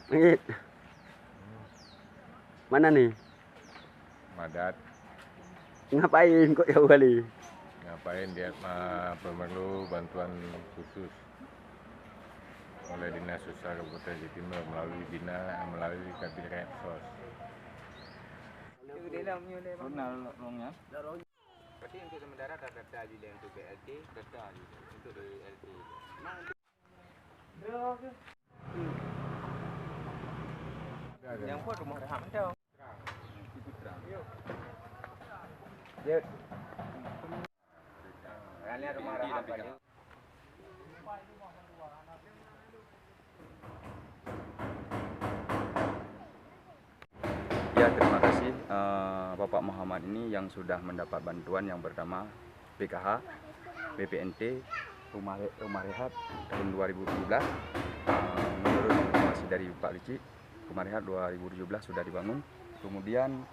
Mangit. Mana nih? Madat. Ngapain kok jauh kali? Ngapain dia perlu bantuan khusus oleh Dinas Sosial Kabupaten Jawa Timur melalui Kabinet Sos. Berarti untuk sementara data juga untuk BLT, data juga untuk BLT. Yang buat rumah rehat macam. Ya. Kalian rumah rehat balik. Ya, terima kasih Bapak Muhammad ini yang sudah mendapat bantuan yang bernama PKH, BPNT, rumah rehab tahun 2017. Menurut informasi dari Pak Lici, rumah rehab 2017 sudah dibangun. Kemudian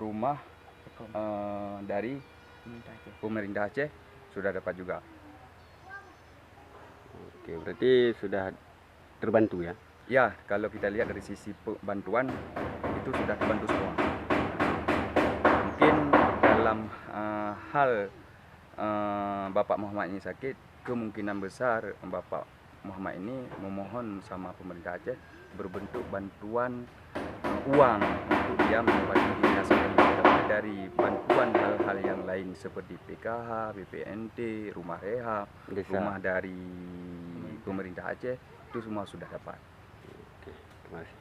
rumah dari pemerintah Aceh sudah dapat juga. Oke, berarti sudah terbantu ya? Ya, kalau kita lihat dari sisi bantuan itu sudah terbantu semua. Mungkin dalam hal Bapak Muhammad ini sakit, kemungkinan besar Bapak Muhammad ini memohon sama pemerintah Aceh berbentuk bantuan uang untuk dia mengobati dirinya sendiri. Tapi dari bantuan hal-hal yang lain seperti PKH, BPNT, rumah rehab, rumah dari pemerintah Aceh itu semua sudah dapat. Oke, terima kasih.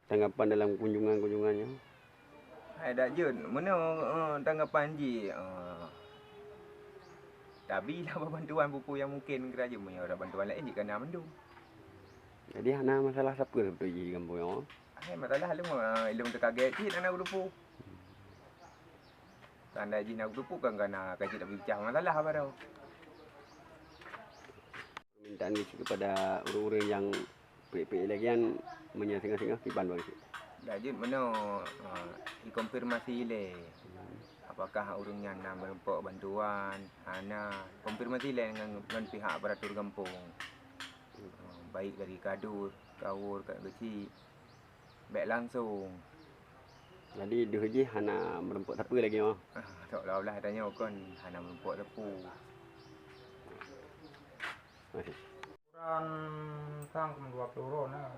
Tanggapan dalam kunjungannya? Ada je, mana tanggapan je. Tapi lah bantuan buku yang mungkin kerja punya orang bantuan lain jika nak mendung. Jadi hana masalah siapa betul di kampung yang? Masalah lu ilmu terkaget je nak grupu. Tanda je nak grupu kan kena kaji tak bincang masalah apa dah. Permintaan itu kepada orang-orang yang PPE lagi kan menyasing-sing kiban bang. Dah je mana dikonfirmasi le. Apakah urungnya nak merempok bantuan? Ana konfirmasi le dengan pihak aparatur kampung. Baik dari Kadur, Kawur, Kak Kecil. Baik langsung. Jadi dia je hana merempok siapa lagi oh. Seolah-olah tanya kan hana merempok tepu. Masih. Ukuran tang 20 ron lah.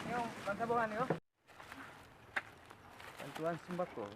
Yo, bangsa bawahan yo. Bantuan sembako.